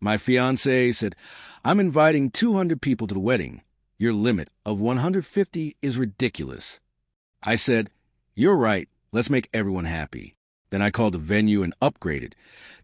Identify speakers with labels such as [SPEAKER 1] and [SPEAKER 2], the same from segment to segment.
[SPEAKER 1] My fiancé said, "I'm inviting 200 people to the wedding. Your limit of 150 is ridiculous." I said, "You're right. Let's make everyone happy." Then I called the venue and upgraded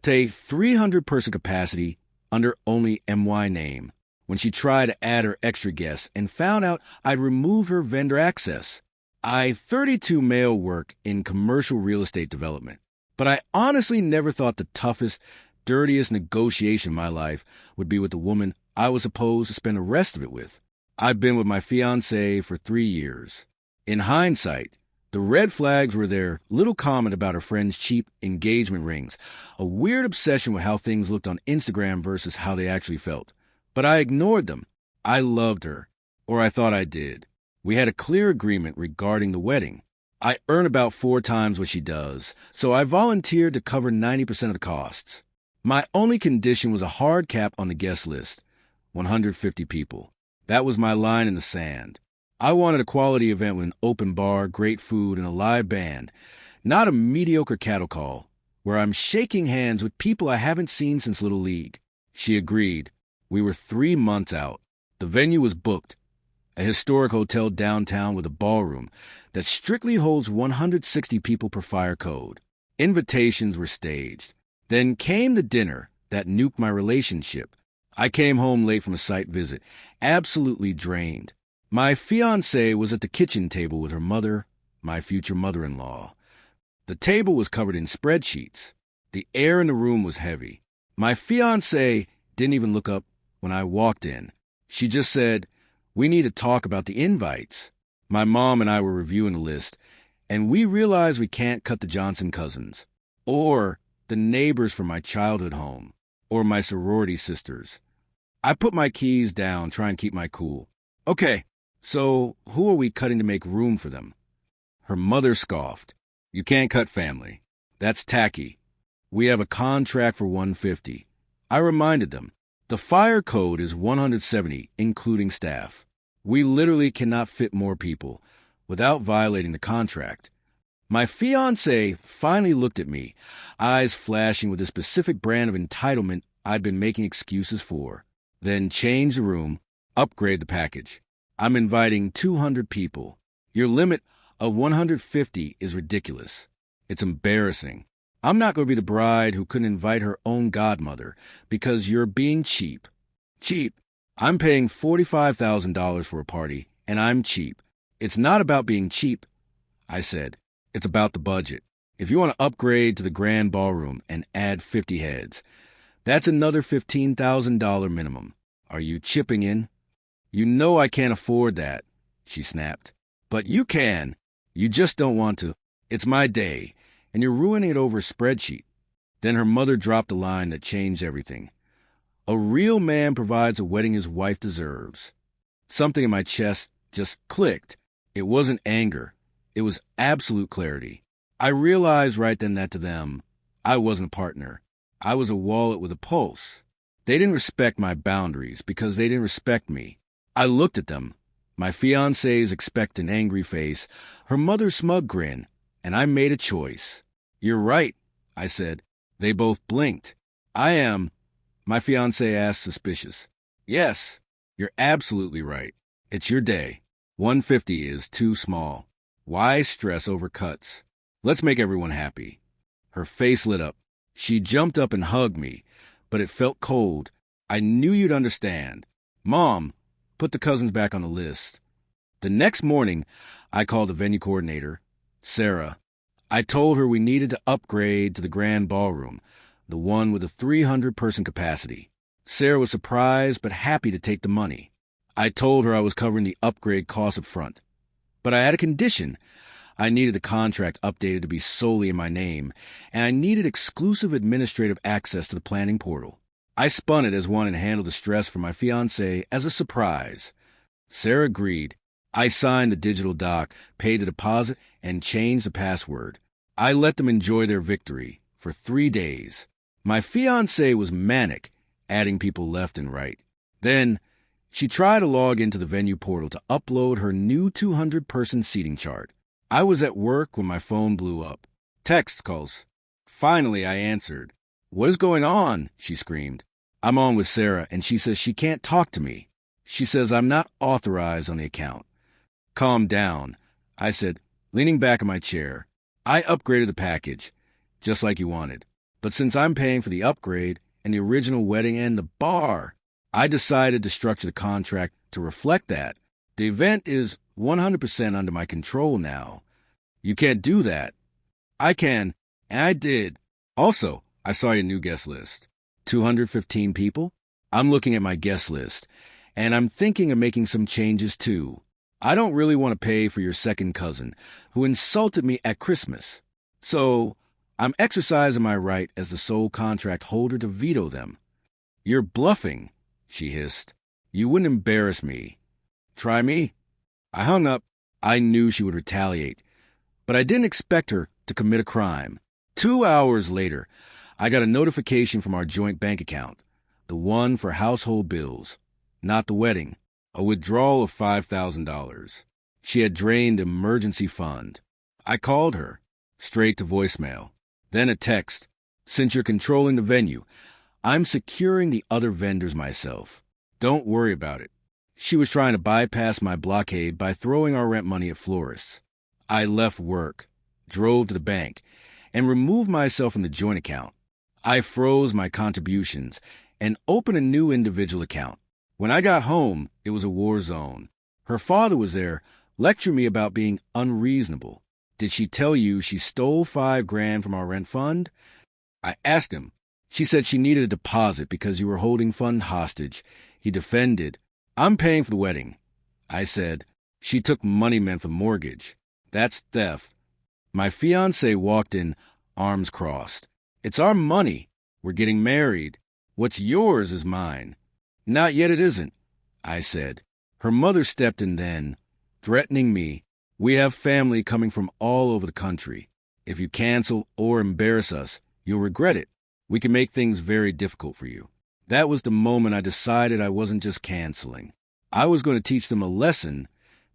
[SPEAKER 1] to a 300-person capacity under only MY name. When she tried to add her extra guests and found out I'd removed her vendor access. I 32 male work in commercial real estate development, but I honestly never thought the toughest, dirtiest negotiation in my life would be with the woman I was supposed to spend the rest of it with. I've been with my fiancée for 3 years. In hindsight, the red flags were their little comment about her friend's cheap engagement rings, a weird obsession with how things looked on Instagram versus how they actually felt. But I ignored them. I loved her, or I thought I did. We had a clear agreement regarding the wedding. I earn about 4 times what she does, so I volunteered to cover 90% of the costs. My only condition was a hard cap on the guest list, 150 people. That was my line in the sand. I wanted a quality event with an open bar, great food, and a live band, not a mediocre cattle call, where I'm shaking hands with people I haven't seen since Little League. She agreed. We were 3 months out. The venue was booked, a historic hotel downtown with a ballroom that strictly holds 160 people per fire code. Invitations were staged. Then came the dinner that nuked my relationship. I came home late from a site visit, absolutely drained. My fiancée was at the kitchen table with her mother, my future mother-in-law. The table was covered in spreadsheets. The air in the room was heavy. My fiancée didn't even look up when I walked in. She just said, "We need to talk about the invites." My mom and I were reviewing the list, and we realized we can't cut the Johnson cousins, or the neighbors from my childhood home, or my sorority sisters. I put my keys down, trying to keep my cool. "Okay, so who are we cutting to make room for them?" Her mother scoffed. "You can't cut family. That's tacky. We have a contract for 150. I reminded them. The fire code is 170, including staff. We literally cannot fit more people without violating the contract. My fiancé finally looked at me, eyes flashing with a specific brand of entitlement I'd been making excuses for. Then change the room, upgrade the package. "I'm inviting 200 people. Your limit of 150 is ridiculous. It's embarrassing. I'm not going to be the bride who couldn't invite her own godmother because you're being cheap." Cheap. I'm paying $45,000 for a party, and I'm cheap. "It's not about being cheap," I said. "It's about the budget. If you want to upgrade to the grand ballroom and add 50 heads, that's another $15,000 minimum. Are you chipping in?" "You know I can't afford that," she snapped. "But you can. You just don't want to. It's my day, and you're ruining it over a spreadsheet." Then her mother dropped a line that changed everything. "A real man provides a wedding his wife deserves." Something in my chest just clicked. It wasn't anger. It was absolute clarity. I realized right then that to them, I wasn't a partner. I was a wallet with a pulse. They didn't respect my boundaries because they didn't respect me. I looked at them, my fiancé's expectant angry face, her mother's smug grin, and I made a choice. "You're right," I said. They both blinked. "I am," my fiancé asked, suspicious. "Yes, you're absolutely right. It's your day. 150 is too small. Why stress over cuts? Let's make everyone happy." Her face lit up. She jumped up and hugged me, but it felt cold. "I knew you'd understand. Mom, put the cousins back on the list." The next morning, I called the venue coordinator, Sarah. I told her we needed to upgrade to the grand ballroom, the one with a 300-person capacity. Sarah was surprised but happy to take the money. I told her I was covering the upgrade costs up front. But I had a condition. I needed the contract updated to be solely in my name, and I needed exclusive administrative access to the planning portal. I spun it as one and handled the stress for my fiancé as a surprise. Sarah agreed. I signed the digital doc, paid the deposit, and changed the password. I let them enjoy their victory for 3 days. My fiancé was manic, adding people left and right. Then she tried to log into the venue portal to upload her new 200-person seating chart. I was at work when my phone blew up. Text calls. Finally, I answered. "What is going on?" she screamed. I'm on with Sarah, and she says she can't talk to me. She says I'm not authorized on the account. Calm down, I said, leaning back in my chair. I upgraded the package, just like you wanted. But since I'm paying for the upgrade and the original wedding and the bar, I decided to structure the contract to reflect that. The event is 100% under my control now. You can't do that. I can, and I did. Also, I saw your new guest list. 215 people? I'm looking at my guest list, and I'm thinking of making some changes too. I don't really want to pay for your second cousin, who insulted me at Christmas. So, I'm exercising my right as the sole contract holder to veto them. You're bluffing, she hissed. You wouldn't embarrass me. Try me. I hung up. I knew she would retaliate, but I didn't expect her to commit a crime. 2 hours later, I got a notification from our joint bank account, the one for household bills, not the wedding, a withdrawal of $5,000. She had drained the emergency fund. I called her, straight to voicemail, then a text. Since you're controlling the venue, I'm securing the other vendors myself. Don't worry about it. She was trying to bypass my blockade by throwing our rent money at florists. I left work, drove to the bank, and removed myself from the joint account. I froze my contributions and opened a new individual account. When I got home, it was a war zone. Her father was there, lecturing me about being unreasonable. Did she tell you she stole $5,000 from our rent fund? I asked him. She said she needed a deposit because you were holding fund hostage. He defended. I'm paying for the wedding. I said. She took money meant for mortgage. That's theft. My fiancée walked in, arms crossed. It's our money. We're getting married. What's yours is mine. Not yet it isn't, I said. Her mother stepped in then, threatening me. We have family coming from all over the country. If you cancel or embarrass us, you'll regret it. We can make things very difficult for you. That was the moment I decided I wasn't just canceling. I was going to teach them a lesson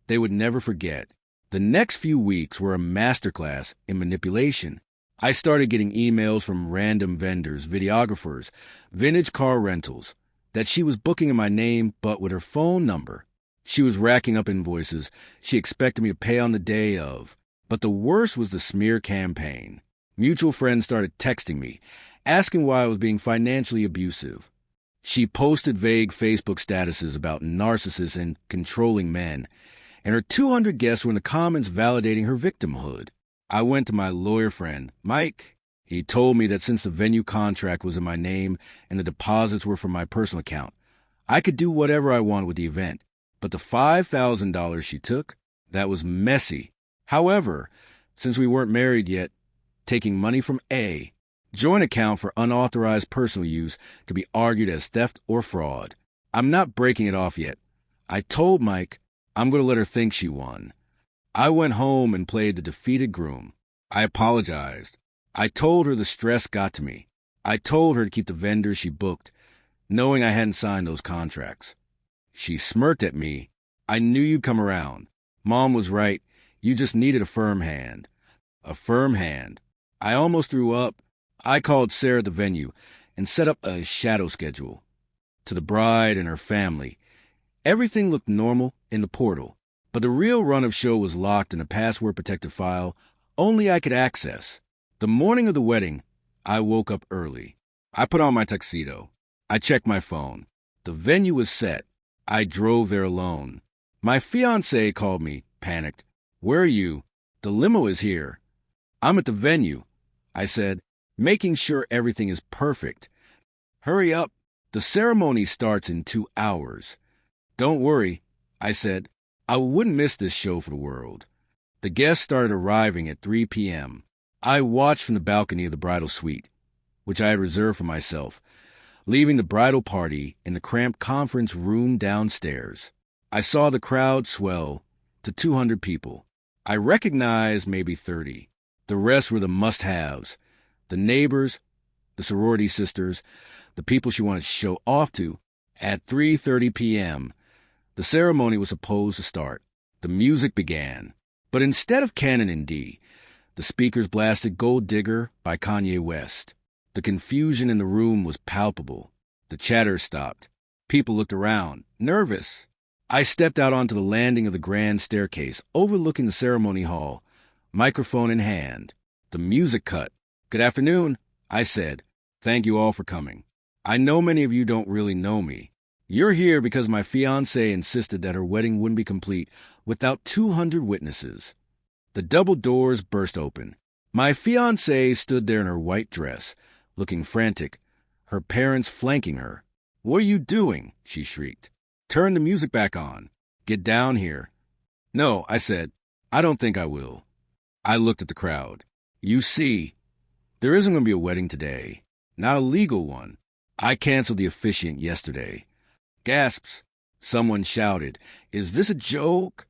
[SPEAKER 1] they would never forget. The next few weeks were a masterclass in manipulation. I started getting emails from random vendors, videographers, vintage car rentals, that she was booking in my name but with her phone number. She was racking up invoices she expected me to pay on the day of. But the worst was the smear campaign. Mutual friends started texting me, asking why I was being financially abusive. She posted vague Facebook statuses about narcissists and controlling men, and her 200 guests were in the comments validating her victimhood. I went to my lawyer friend, Mike. He told me that since the venue contract was in my name and the deposits were from my personal account, I could do whatever I wanted with the event. But the $5,000 she took, that was messy. However, since we weren't married yet, taking money from A, joint account for unauthorized personal use could be argued as theft or fraud. I'm not breaking it off yet. I told Mike I'm going to let her think she won. I went home and played the defeated groom. I apologized. I told her the stress got to me. I told her to keep the vendors she booked, knowing I hadn't signed those contracts. She smirked at me. I knew you'd come around. Mom was right. You just needed a firm hand. A firm hand. I almost threw up. I called Sarah at the venue and set up a shadow schedule. To the bride and her family, everything looked normal in the portal, but the real run of show was locked in a password-protected file only I could access. The morning of the wedding, I woke up early. I put on my tuxedo. I checked my phone. The venue was set. I drove there alone. My fiancée called me, panicked. Where are you? The limo is here. I'm at the venue, I said, making sure everything is perfect. Hurry up. The ceremony starts in 2 hours. Don't worry, I said. I wouldn't miss this show for the world. The guests started arriving at 3 p.m. I watched from the balcony of the bridal suite, which I had reserved for myself, leaving the bridal party in the cramped conference room downstairs. I saw the crowd swell to 200 people. I recognized maybe 30. The rest were the must-haves, the neighbors, the sorority sisters, the people she wanted to show off to. At 3:30 p.m., the ceremony was supposed to start. The music began. But instead of Canon in D, the speakers blasted Gold Digger by Kanye West. The confusion in the room was palpable. The chatter stopped. People looked around, nervous. I stepped out onto the landing of the grand staircase, overlooking the ceremony hall, microphone in hand. The music cut. "Good afternoon," I said. "Thank you all for coming. I know many of you don't really know me. You're here because my fiancée insisted that her wedding wouldn't be complete without 200 witnesses." The double doors burst open. My fiancée stood there in her white dress, looking frantic, her parents flanking her. "What are you doing?" she shrieked. "Turn the music back on. Get down here." "No," I said. "I don't think I will." I looked at the crowd. "You see, there isn't going to be a wedding today. Not a legal one. I canceled the officiant yesterday." Gasps. Someone shouted, "Is this a joke?"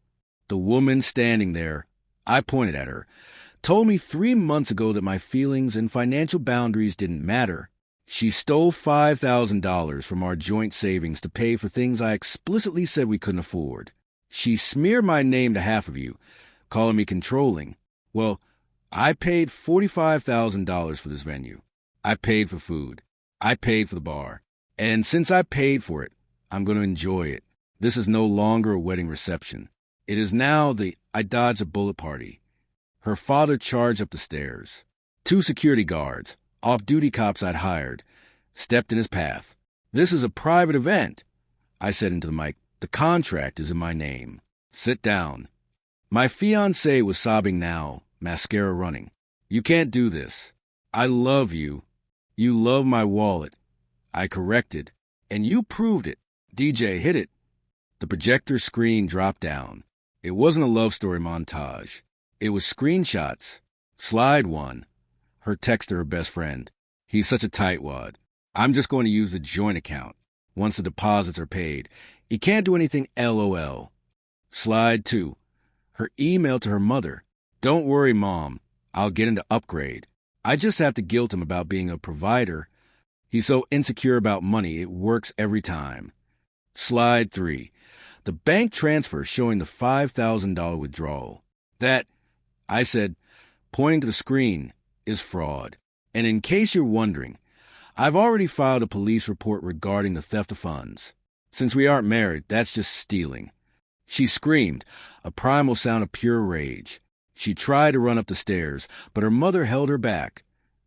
[SPEAKER 1] The woman standing there, I pointed at her, told me 3 months ago that my feelings and financial boundaries didn't matter. She stole $5,000 from our joint savings to pay for things I explicitly said we couldn't afford. She smeared my name to half of you, calling me controlling. Well, I paid $45,000 for this venue. I paid for food. I paid for the bar. And since I paid for it, I'm going to enjoy it. This is no longer a wedding reception. It is now the I dodged a bullet party. Her father charged up the stairs. 2 security guards, off-duty cops I'd hired, stepped in his path. "This is a private event," I said into the mic. "The contract is in my name. Sit down." My fiancée was sobbing now, mascara running. "You can't do this. I love you. You love my wallet." I corrected. "And you proved it. DJ, hit it." The projector screen dropped down. It wasn't a love story montage. It was screenshots. Slide 1. Her text to her best friend. "He's such a tightwad. I'm just going to use the joint account. Once the deposits are paid. He can't do anything LOL. Slide 2. Her email to her mother. "Don't worry, Mom. I'll get him to upgrade. I just have to guilt him about being a provider. He's so insecure about money, it works every time." Slide 3. The bank transfer showing the $5,000 withdrawal. "That," I said, pointing to the screen, "is fraud. And in case you're wondering, I've already filed a police report regarding the theft of funds. Since we aren't married, that's just stealing." She screamed, a primal sound of pure rage. She tried to run up the stairs, but her mother held her back,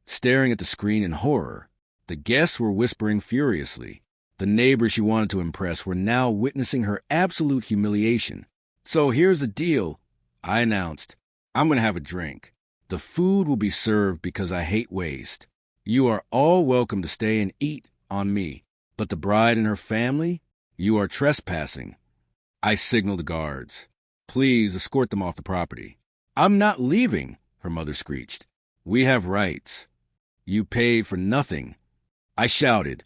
[SPEAKER 1] staring at the screen in horror. The guests were whispering furiously. The neighbors she wanted to impress were now witnessing her absolute humiliation. "So here's the deal," I announced. "I'm going to have a drink. The food will be served because I hate waste. You are all welcome to stay and eat on me. But the bride and her family, you are trespassing." I signaled the guards. "Please escort them off the property." "I'm not leaving," her mother screeched. "We have rights." "You paid for nothing," I shouted,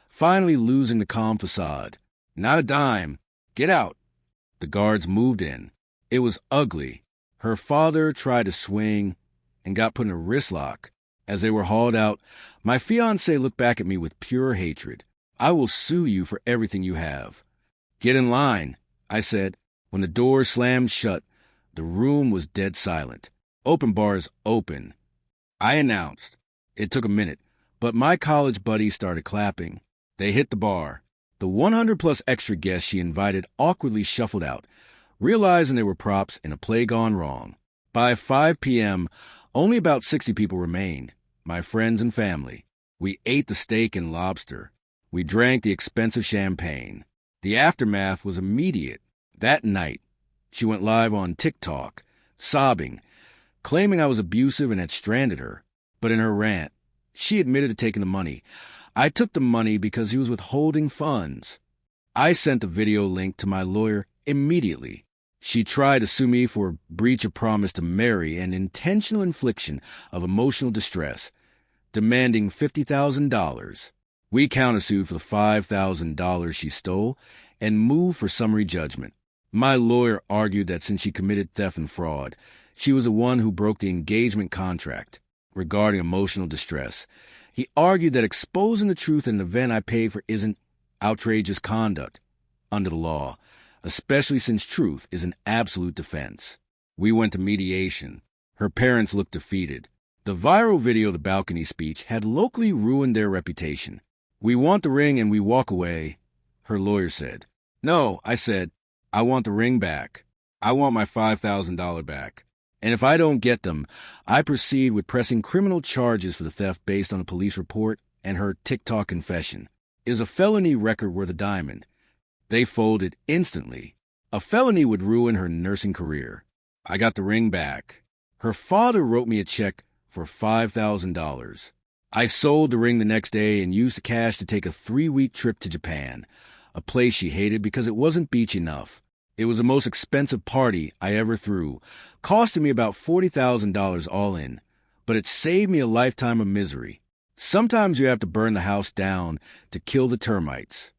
[SPEAKER 1] finally losing the calm facade. "Not a dime. Get out." The guards moved in. It was ugly. Her father tried to swing and got put in a wrist lock. As they were hauled out, my fiancée looked back at me with pure hatred. "I will sue you for everything you have." "Get in line," I said. When the door slammed shut, the room was dead silent. "Open bars open," I announced. It took a minute, but my college buddies started clapping. They hit the bar. The 100-plus extra guests she invited awkwardly shuffled out, realizing they were props in a play gone wrong. By 5 p.m., only about 60 people remained, my friends and family. We ate the steak and lobster. We drank the expensive champagne. The aftermath was immediate. That night, she went live on TikTok, sobbing, claiming I was abusive and had stranded her. But in her rant, she admitted to taking the money. I took the money because he was withholding funds. I sent the video link to my lawyer immediately. She tried to sue me for breach of promise to marry and intentional infliction of emotional distress, demanding $50,000. We countersued for the $5,000 she stole and moved for summary judgment. My lawyer argued that since she committed theft and fraud, she was the one who broke the engagement contract regarding emotional distress. He argued that exposing the truth in an event I paid for isn't outrageous conduct under the law, especially since truth is an absolute defense. We went to mediation. Her parents looked defeated. The viral video of the balcony speech had locally ruined their reputation. We want the ring and we walk away, her lawyer said. No, I said, I want the ring back. I want my $5,000 back. And if I don't get them, I proceed with pressing criminal charges for the theft based on a police report and her TikTok confession. Is a felony record worth a diamond? They folded instantly. A felony would ruin her nursing career. I got the ring back. Her father wrote me a check for $5,000. I sold the ring the next day and used the cash to take a 3-week trip to Japan, a place she hated because it wasn't beach enough. It was the most expensive party I ever threw, costing me about $40,000 all in, but it saved me a lifetime of misery. Sometimes you have to burn the house down to kill the termites.